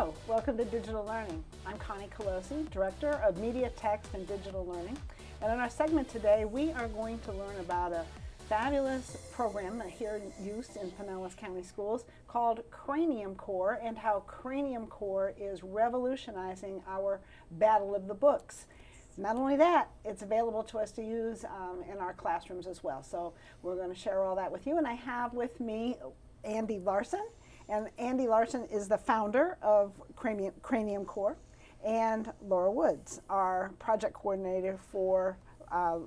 Hello, welcome to Digital Learning. I'm Connie Kolosey, Director of Media, Text, and Digital Learning. And in our segment today, we are going to learn about a fabulous program here in use in Pinellas County Schools called Cranium Core, and how Cranium Core is revolutionizing our battle of the books. Not only that, it's available to us to use in our classrooms as well. So we're going to share all that with you. And I have with me Andy Larson. And Andy Larson is the founder of Cranium Core, and Laura Woods, our project coordinator for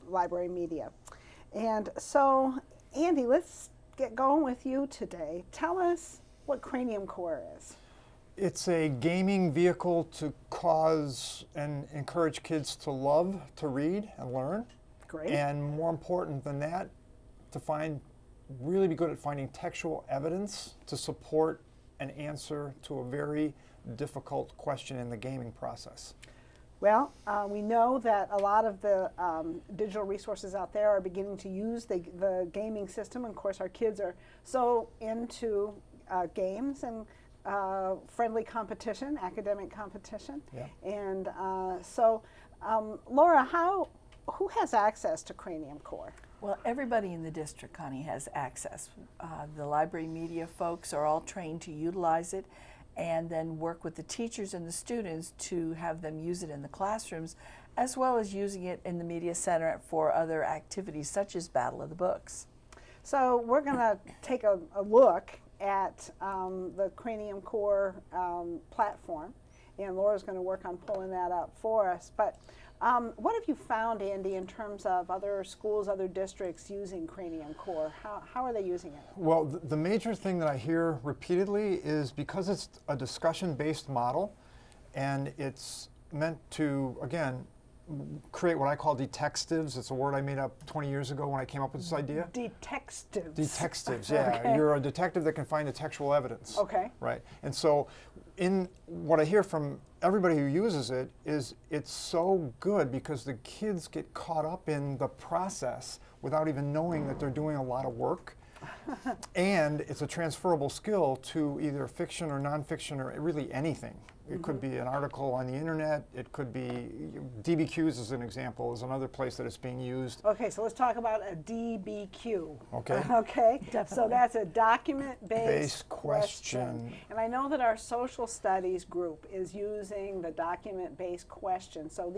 library media. And so, Andy, let's get going with you today. Tell us what Cranium Core is. It's a gaming vehicle to cause and encourage kids to love to read and learn. Great. And more important than that, to really be good at finding textual evidence to support an answer to a very difficult question in the gaming process. Well, we know that a lot of the digital resources out there are beginning to use the gaming system. And of course, our kids are so into games and friendly competition, academic competition. Yeah. And Laura, who has access to Cranium Core? Well, everybody in the district, Connie, has access. The library media folks are all trained to utilize it and then work with the teachers and the students to have them use it in the classrooms, as well as using it in the media center for other activities such as Battle of the Books. So we're going to take a look at the Cranium Core platform, and Laura's going to work on pulling that up for us. But what have you found, Andy, in terms of other schools, other districts using Cranium Core? How are they using it? Well, the major thing that I hear repeatedly is because it's a discussion-based model, and it's meant to, again, create what I call detectives. It's a word I made up 20 years ago when I came up with this idea. Detectives. Detectives, yeah. Okay. You're a detective that can find the textual evidence. Okay. Right. And so in what I hear from everybody who uses it is it's so good because the kids get caught up in the process without even knowing that they're doing a lot of work. And it's a transferable skill to either fiction or nonfiction or really anything. It could be an article on the internet. It could be DBQs, as an example, is another place that it's being used. Okay, so let's talk about a DBQ. Okay. Okay. Definitely. So that's a document-based question. And I know that our social studies group is using the document-based question. So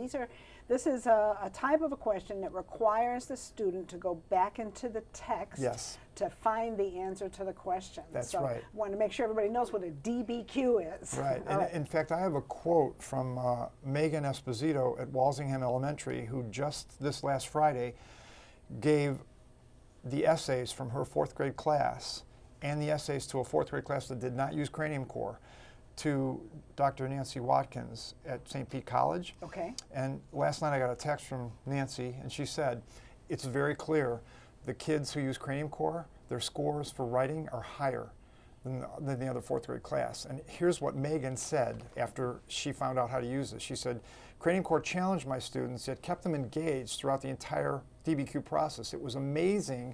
this is a type of a question that requires the student to go back into the text. Yes. To find the answer to the question. That's so right. I want to make sure everybody knows what a DBQ is. Right. All right. In fact, I have a quote from Megan Esposito at Walsingham Elementary, who just this last Friday gave the essays from her fourth grade class and the essays to a fourth grade class that did not use Cranium Core to Dr. Nancy Watkins at St. Pete College. Okay. And last night I got a text from Nancy, and she said, it's very clear the kids who use Cranium Core, their scores for writing are higher than the other fourth grade class. And here's what Megan said after she found out how to use it. She said, Cranium Core challenged my students, yet kept them engaged throughout the entire DBQ process. It was amazing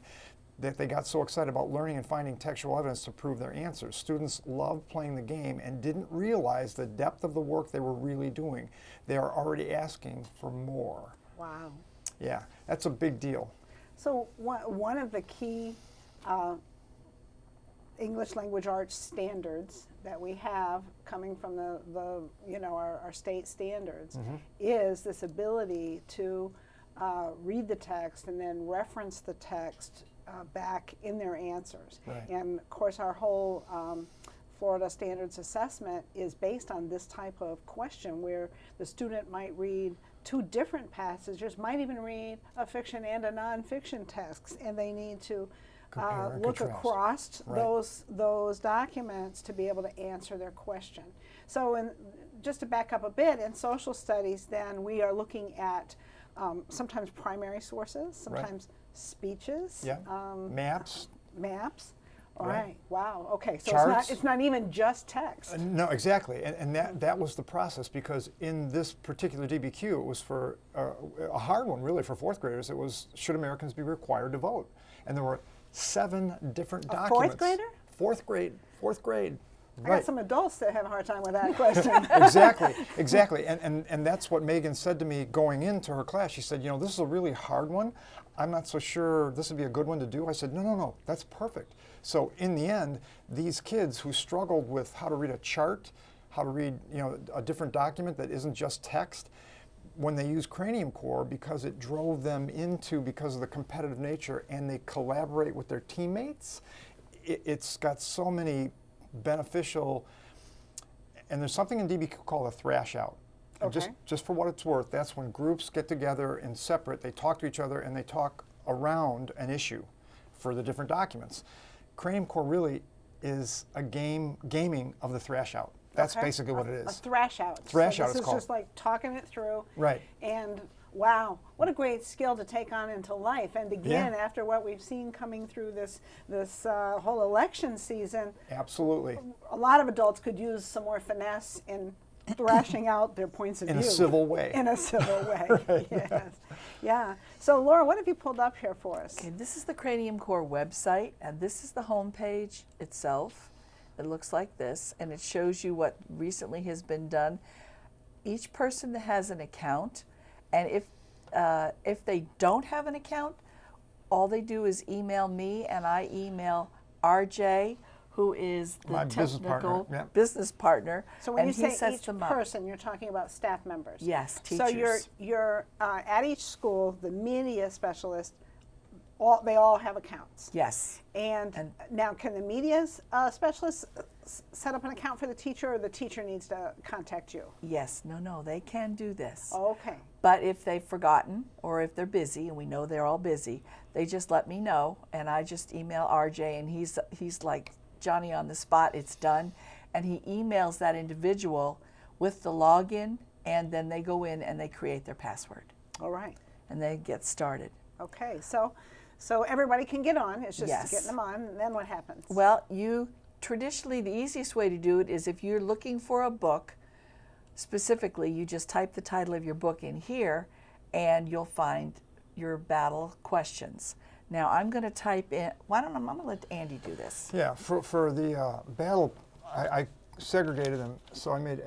that they got so excited about learning and finding textual evidence to prove their answers. Students loved playing the game and didn't realize the depth of the work they were really doing. They are already asking for more. Wow. Yeah, that's a big deal. So one of the key English language arts standards that we have coming from our state standards is this ability to read the text and then reference the text back in their answers. Right. And of course our whole Florida Standards Assessment is based on this type of question where the student might read two different passages, might even read a fiction and a nonfiction text, and they need to look across those documents to be able to answer their question. So just to back up a bit, in social studies then we are looking at sometimes primary sources, sometimes speeches, maps. All right. Wow. Okay. So it's not even just text. No, exactly. And that was the process, because in this particular DBQ, it was for a hard one, really, for fourth graders. It was, should Americans be required to vote? And there were 7 different documents. Fourth grader? Fourth grade. I got some adults that have a hard time with that question. Exactly. And that's what Megan said to me going into her class. She said, this is a really hard one. I'm not so sure this would be a good one to do. I said, no, that's perfect. So in the end, these kids who struggled with how to read a chart, how to read, a different document that isn't just text, when they use Cranium Core, because it drove them into, because of the competitive nature, and they collaborate with their teammates, it's got so many beneficial, and there's something in DBQ called a thrash out. And Okay. just for what it's worth, that's when groups get together and separate, they talk to each other and they talk around an issue for the different documents. Cranium Core really is a gaming of the thrash out. That's Okay. basically what it A is. thrash out. Thrash so out this it's is called. just like talking it through. Right. And wow, what a great skill to take on into life. And again, Yeah. after what we've seen coming through this whole election season, Absolutely. a lot of adults could use some more finesse in thrashing out their points of In view. a civil way. In a civil way. Right, Yes. Yeah. So Laura, what have you pulled up here for us? Okay, this is the Cranium Core website, and this is the home page itself. It looks like this, and it shows you what recently has been done. Each person that has an account, and if they don't have an account, all they do is email me, and I email RJ, who is the My business partner, technical yeah. business partner, So when and you he say sets each them up. person, you're talking about staff members. Yes, So teachers. you're at each school, the media specialist, they all have accounts. Yes. And now, can the media specialist set up an account for the teacher, or the teacher needs to contact you? Yes. No, they can do this. Okay. But if they've forgotten, or if they're busy, and we know they're all busy, they just let me know, and I just email RJ, and he's like Johnny on the spot. It's done, and he emails that individual with the login, and then they go in and they create their password, All right. and they get started. Okay. So everybody can get on. It's just Yes. getting them on, and then what happens? Well, traditionally, the easiest way to do it is if you're looking for a book, specifically, you just type the title of your book in here, and you'll find your battle questions. Now, I'm going to type in, I'm going to let Andy do this. Yeah, for the battle, I segregated them. So I made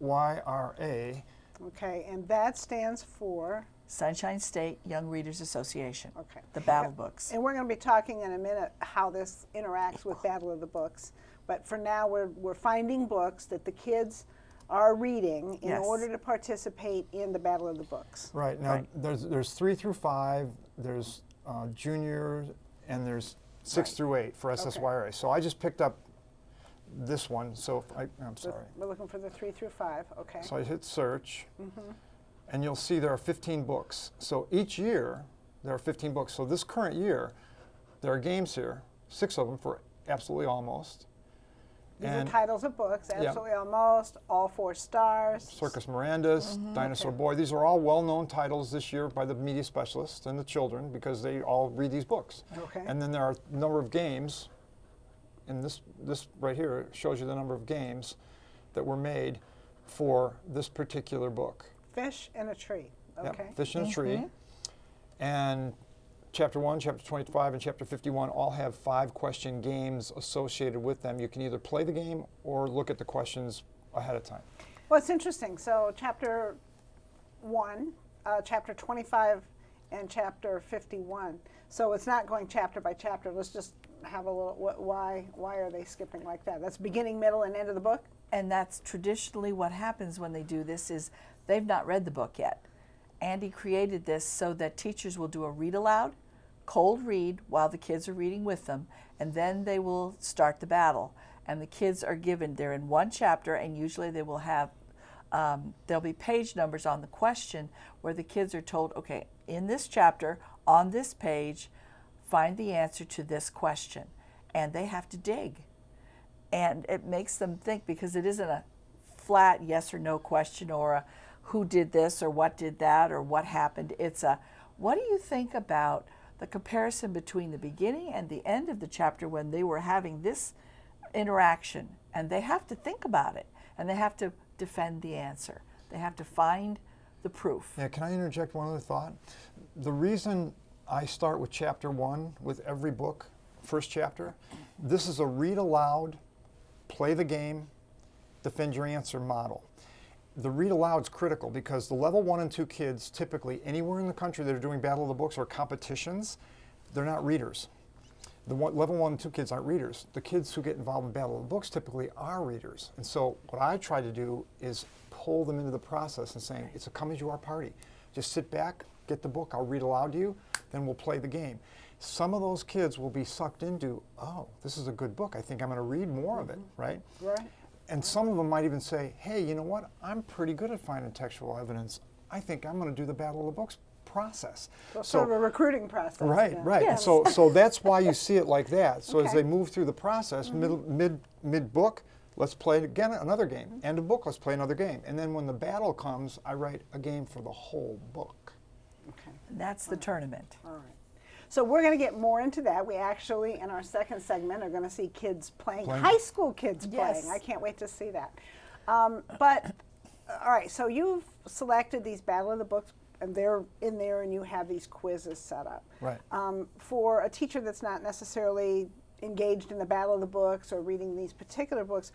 SSYRA. Okay, and that stands for. Sunshine State Young Readers Association, Okay. the battle books. And we're going to be talking in a minute how this interacts with Battle of the Books. But for now, we're finding books that the kids are reading in Yes. order to participate in the Battle of the Books. Right, now Right. there's 3 through 5, there's junior, and there's 6 Right. through 8 for SSYRA. So I just picked up this one, so I'm sorry. We're looking for the 3 through 5. Okay. So I hit search, and you'll see there are 15 books. So each year, there are 15 books. So this current year, there are games here, 6 of them for Absolutely Almost. These are And titles of books. Absolutely Almost, All 4 Stars. Circus Miranda's, Dinosaur Okay. Boy. These are all well-known titles this year by the media specialists and the children because they all read these books. Okay. And then there are a number of games, and this right here shows you the number of games that were made for this particular book. Fish in a Tree. Yep, Okay. Fish in a Tree. And Chapter 1, Chapter 25, and Chapter 51 all have 5-question games associated with them. You can either play the game or look at the questions ahead of time. Well, it's interesting. So Chapter 1, Chapter 25, and Chapter 51. So it's not going chapter by chapter. Let's just have a little, why are they skipping like that? That's beginning, middle, and end of the book? And that's traditionally what happens when they do this is they've not read the book yet. Andy created this so that teachers will do a read aloud, cold read while the kids are reading with them, and then they will start the battle. And the kids are given, they're in one chapter, and usually they will have, there'll be page numbers on the question where the kids are told, okay, in this chapter, on this page, find the answer to this question. And they have to dig. And it makes them think because it isn't a flat yes or no question or a who did this or what did that or what happened. It's a what do you think about the comparison between the beginning and the end of the chapter when they were having this interaction, and they have to think about it and they have to defend the answer. They have to find the proof. Yeah, can I interject one other thought? The reason I start with Chapter 1 with every book, first chapter, this is a read aloud play the game, defend your answer model. The read aloud is critical because the level 1 and 2 kids, typically anywhere in the country that are doing Battle of the Books or competitions, they're not readers. Level 1 and 2 kids aren't readers. The kids who get involved in Battle of the Books typically are readers. And so what I try to do is pull them into the process and saying, it's a come as you are party. Just sit back, get the book, I'll read aloud to you, then we'll play the game. Some of those kids will be sucked into, oh, this is a good book. I think I'm going to read more of it, right? Right. And some of them might even say, hey, you know what? I'm pretty good at finding textual evidence. I think I'm going to do the Battle of the Books process. Well, sort of a recruiting process. Right, yeah. right. Yes. And so that's why you see it like that. So as Okay. they move through the process, mid book, let's play again another game. End of book, let's play another game. And then when the battle comes, I write a game for the whole book. Okay. That's the tournament. All right. So we're going to get more into that. We actually, in our second segment, are going to see kids playing, high school kids Yes. playing. I can't wait to see that. But, all right, so you've selected these Battle of the Books, and they're in there, and you have these quizzes set up. Right. For a teacher that's not necessarily engaged in the Battle of the Books or reading these particular books,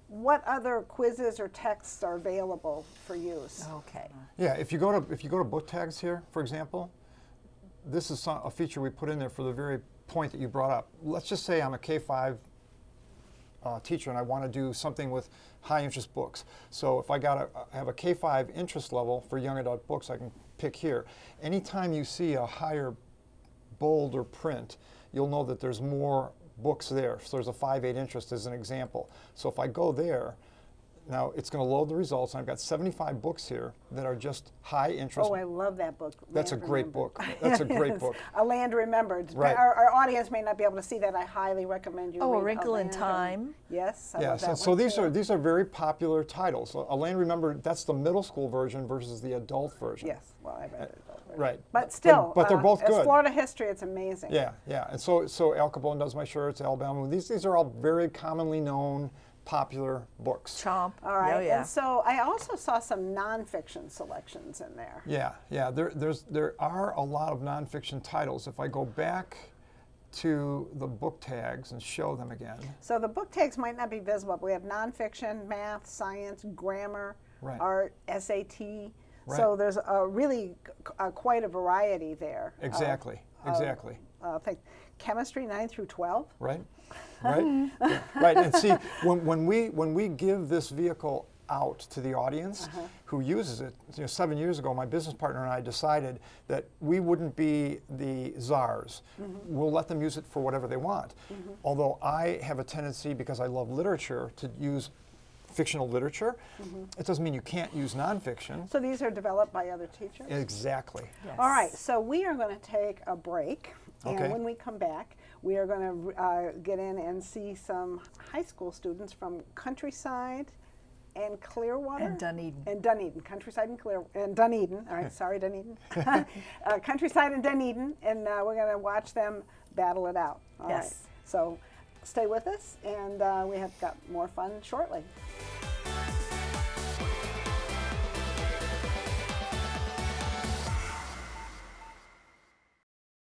what other quizzes or texts are available for use? Okay. Yeah, if you go to book tags here, for example, this is a feature we put in there for the very point that you brought up. Let's just say I'm a K-5 teacher and I want to do something with high interest books. So if I have a K-5 interest level for young adult books, I can pick here. Anytime you see a higher bold or print, you'll know that there's more books there. So there's a 5-8 interest as an example. So if I go there, now it's going to load the results. And I've got 75 books here that are just high interest. Oh, I love that book. That's a Land great Remembered. book. That's a great book. A Land Remembered. Right. Our audience may not be able to see that. I highly recommend you Oh, A read Wrinkle in Land Time. Yes, I Yeah, love that so one these too. are very popular titles. A Land Remembered, that's the middle school version versus the adult version. Yes, well, I read it. Right. But still, but they're both as good. Florida history, it's amazing. Yeah, yeah. And so Al Capone Does My Shirts, Alabama. These are all very commonly known, popular books. Chomp. All right, Oh, yeah. and so I also saw some nonfiction selections in there. Yeah, yeah. There are a lot of nonfiction titles. If I go back to the book tags and show them again. So the book tags might not be visible, but we have nonfiction, math, science, grammar, Right. art, SAT. Right. So there's really quite a variety there. Exactly, exactly. I think chemistry 9 through 12. Right, right, right. And see, when we give this vehicle out to the audience who uses it, 7 years ago, my business partner and I decided that we wouldn't be the czars. We'll let them use it for whatever they want. Although I have a tendency, because I love literature, to use fictional literature. It doesn't mean you can't use nonfiction. So these are developed by other teachers? Exactly. Yes. All right, so we are going to take a break. And Okay. when we come back, we are going to get in and see some high school students from Countryside and Clearwater? And Dunedin. And Dunedin. Countryside and Dunedin. All right, sorry, Dunedin. Countryside and Dunedin, and we're going to watch them battle it out. All right. Yes. So stay with us, and we have got more fun shortly.